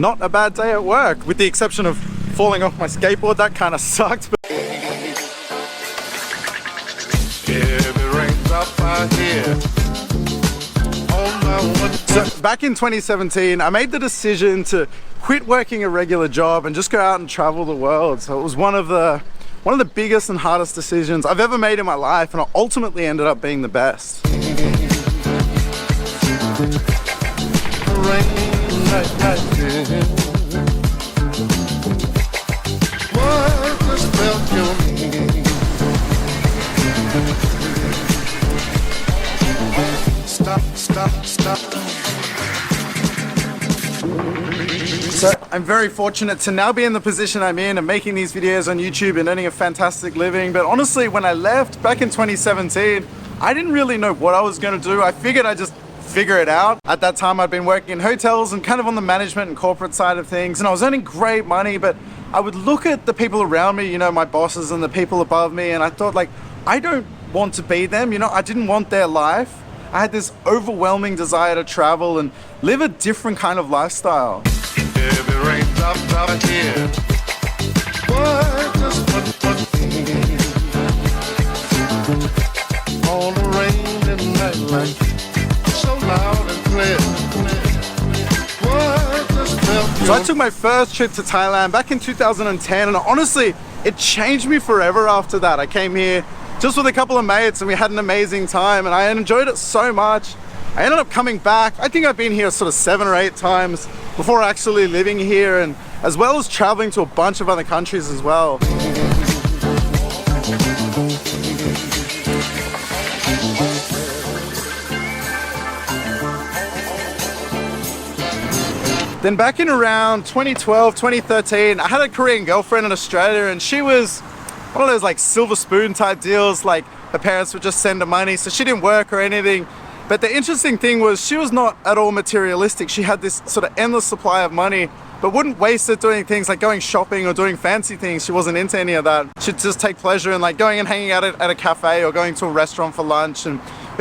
not a bad day at work, with the exception of falling off my skateboard. That kind of sucked. But so back in 2017, I made the decision to quit working a regular job and just go out and travel the world. So it was one of the biggest and hardest decisions I've ever made in my life, and it ultimately ended up being the best. Stop. So I'm very fortunate to now be in the position I'm in and making these videos on YouTube and earning a fantastic living. But honestly, when I left back in 2017, I didn't really know what I was going to do. I figured I'd just figure it out. At that time, I'd been working in hotels and kind of on the management and corporate side of things, and I was earning great money, but I would look at the people around me, you know, my bosses and the people above me, and I thought, like, I don't want to be them, you know, I didn't want their life. I had this overwhelming desire to travel and live a different kind of lifestyle. So I took my first trip to Thailand back in 2010, and honestly, it changed me forever after that. I came here just with a couple of mates and we had an amazing time, and I enjoyed it so much. I ended up coming back. I think I've been here sort of 7 or 8 times before actually living here, and as well as traveling to a bunch of other countries as well. Then back in around 2012, 2013, I had a Korean girlfriend in Australia, and she was one of those like silver spoon type deals, like her parents would just send her money, so she didn't work or anything. But the interesting thing was she was not at all materialistic. She had this sort of endless supply of money, but wouldn't waste it doing things like going shopping or doing fancy things. She wasn't into any of that. She'd just take pleasure in like going and hanging out at a cafe or going to a restaurant for lunch. And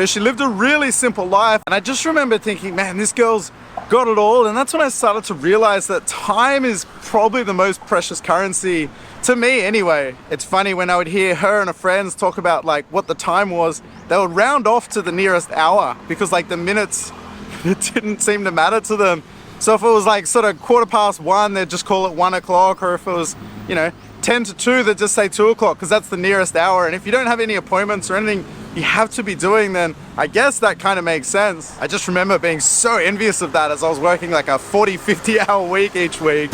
she lived a really simple life. And I just remember thinking, man, this girl's got it all. And that's when I started to realize that time is probably the most precious currency, to me anyway. It's funny, when I would hear her and her friends talk about like what the time was, they would round off to the nearest hour, because like the minutes, it didn't seem to matter to them. So if it was like sort of 1:15, they'd just call it 1 o'clock, or if it was, you know, 10 to 2, they'd just say 2 o'clock, because that's the nearest hour. And if you don't have any appointments or anything you have to be doing, then I guess that kind of makes sense. I just remember being so envious of that as I was working like a 40-50 hour week each week.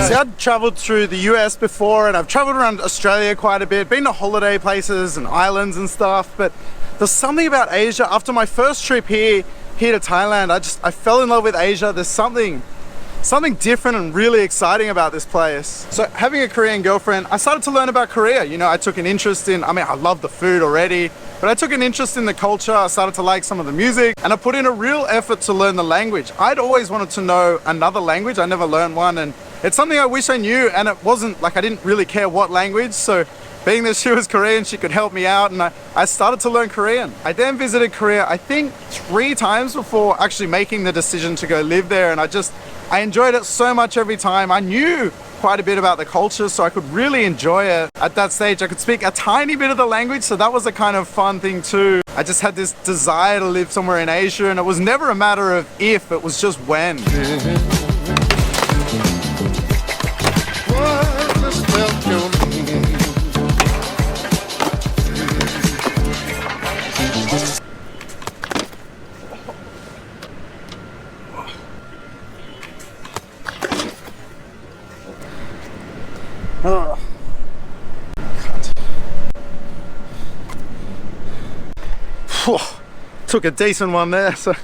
See, I'd traveled through the US before, and I've traveled around Australia quite a bit, been to holiday places and islands and stuff, but there's something about Asia. After my first trip here to Thailand, I fell in love with Asia. There's something different and really exciting about this place. So having a Korean girlfriend, I started to learn about Korea. You know, I took an interest in, I mean, I love the food already, but I took an interest in the culture. I started to like some of the music, and I put in a real effort to learn the language. I'd always wanted to know another language. I never learned one, and it's something I wish I knew, and it wasn't like I didn't really care what language. So being that she was Korean, she could help me out, and I started to learn Korean. I then visited Korea, I think 3 times before actually making the decision to go live there, and I enjoyed it so much every time. I knew quite a bit about the culture, so I could really enjoy it. At that stage, I could speak a tiny bit of the language, so that was a kind of fun thing too. I just had this desire to live somewhere in Asia, and it was never a matter of if, it was just when. Oh. Took a decent one there. So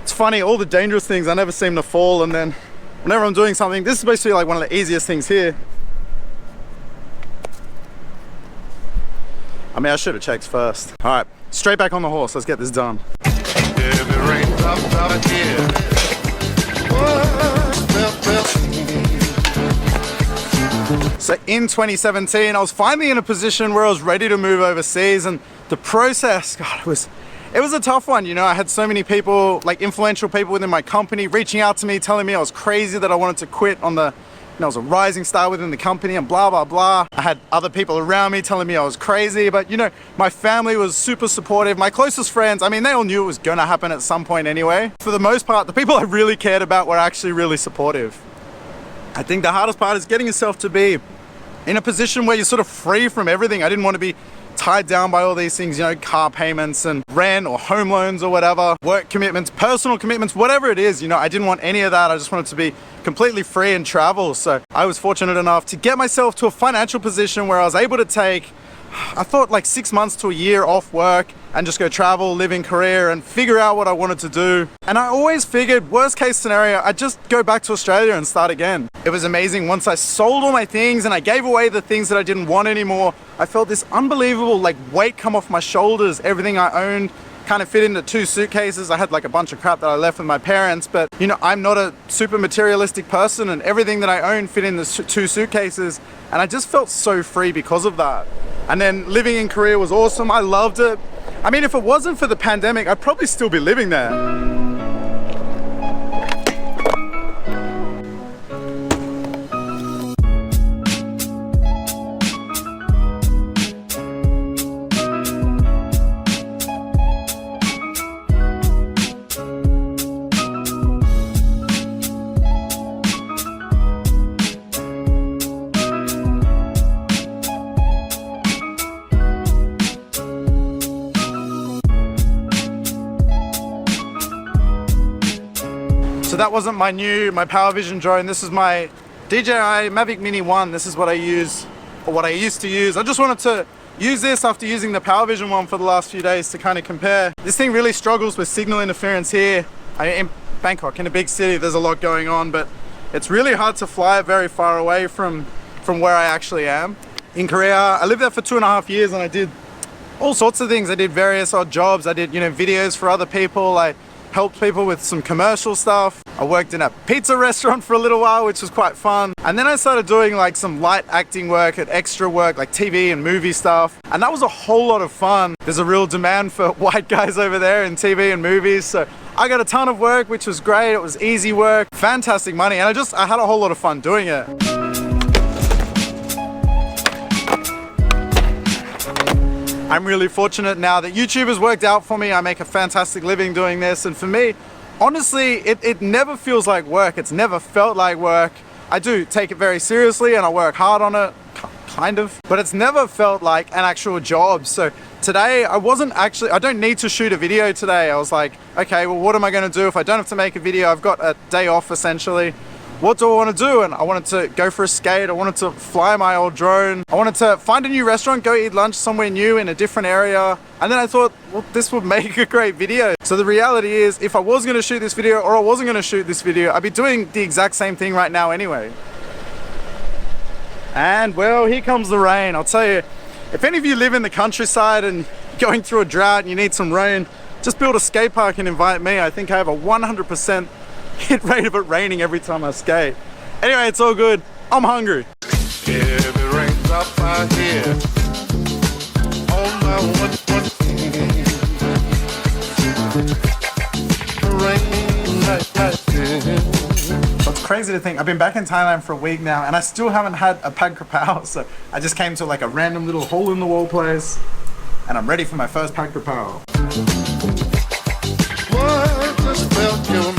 it's funny, all the dangerous things I never seem to fall, and then whenever I'm doing something, this is basically like one of the easiest things here. I mean, I should have checked first. All right, straight back on the horse. Let's get this done. So in 2017, I was finally in a position where I was ready to move overseas, and the process, God, it was a tough one. You know, I had so many people, like influential people within my company, reaching out to me, telling me I was crazy, that I wanted to quit on the, I was a rising star within the company and blah, blah, blah. I had other people around me telling me I was crazy, but you know, my family was super supportive. My closest friends, I mean, they all knew it was gonna happen at some point anyway. For the most part, the people I really cared about were actually really supportive. I think the hardest part is getting yourself to be in a position where you're sort of free from everything. I didn't want to be tied down by all these things, you know, car payments and rent or home loans or whatever, work commitments, personal commitments, whatever it is, you know, I didn't want any of that. I just wanted to be completely free and travel. So I was fortunate enough to get myself to a financial position where I was able to take, I thought like 6 months to a year off work and just go travel, live in Korea and figure out what I wanted to do. And I always figured worst case scenario, I'd just go back to Australia and start again. It was amazing. Once I sold all my things and I gave away the things that I didn't want anymore, I felt this unbelievable like weight come off my shoulders. Everything I owned kind of fit into 2 suitcases. I had like a bunch of crap that I left with my parents, but you know, I'm not a super materialistic person and everything that I own fit in the 2 suitcases. And I just felt so free because of that. And then living in Korea was awesome. I loved it. I mean, if it wasn't for the pandemic, I'd probably still be living there. So that wasn't my PowerVision drone. This is my DJI Mavic Mini 1. This is what I use, or what I used to use. I just wanted to use this after using the PowerVision one for the last few days to kind of compare. This thing really struggles with signal interference here. In Bangkok, in a big city, there's a lot going on, but it's really hard to fly it very far away from where I actually am. In Korea, I lived there for 2.5 years and I did all sorts of things. I did various odd jobs. I did, you know, videos for other people. I helped people with some commercial stuff. I worked in a pizza restaurant for a little while, which was quite fun. And then I started doing like some light acting work and extra work, like TV and movie stuff. And that was a whole lot of fun. There's a real demand for white guys over there in TV and movies. So I got a ton of work, which was great. It was easy work, fantastic money. And I had a whole lot of fun doing it. I'm really fortunate now that YouTube has worked out for me. I make a fantastic living doing this. And for me, honestly, it never feels like work. It's never felt like work. I do take it very seriously and I work hard on it, kind of, but it's never felt like an actual job. So today I don't need to shoot a video today. I was like, okay, well, what am I gonna do if I don't have to make a video? I've got a day off essentially. What do I want to do? And I wanted to go for a skate. I wanted to fly my old drone. I wanted to find a new restaurant, go eat lunch somewhere new in a different area. And then I thought, well, this would make a great video. So the reality is, if I was going to shoot this video or I wasn't going to shoot this video, I'd be doing the exact same thing right now anyway. And well, here comes the rain. I'll tell you, if any of you live in the countryside and going through a drought and you need some rain, just build a skate park and invite me. I think I have a 100% hit rate of it raining every time I skate. Anyway, it's all good. I'm hungry. If it rains up out here, on my rain like that. So it's crazy to think, I've been back in Thailand for a week now and I still haven't had a pad krapao. So I just came to like a random little hole in the wall place and I'm ready for my first pad krapao. What just felt your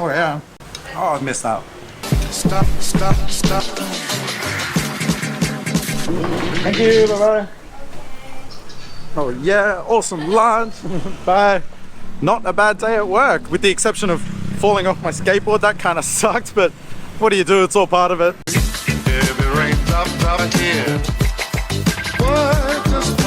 Oh yeah. Oh, I missed out. Stop. Thank you, bye-bye. Oh yeah, awesome lunch. Bye. Not a bad day at work, with the exception of falling off my skateboard. That kind of sucked, but what do you do? It's all part of it. If it rains up out here, what just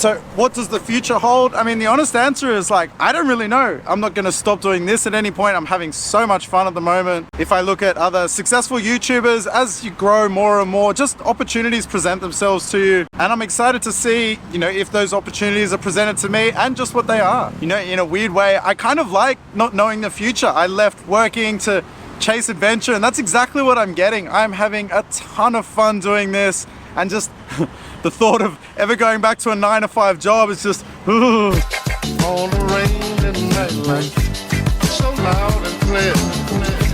So what does the future hold? I mean, the honest answer is like, I don't really know. I'm not gonna stop doing this at any point. I'm having so much fun at the moment. If I look at other successful YouTubers, as you grow more and more, just opportunities present themselves to you. And I'm excited to see, you know, if those opportunities are presented to me and just what they are. You know, in a weird way, I kind of like not knowing the future. I left working to chase adventure, and that's exactly what I'm getting. I'm having a ton of fun doing this, and just the thought of ever going back to a 9-to-5 job is just On the rain and night light, so loud and clear.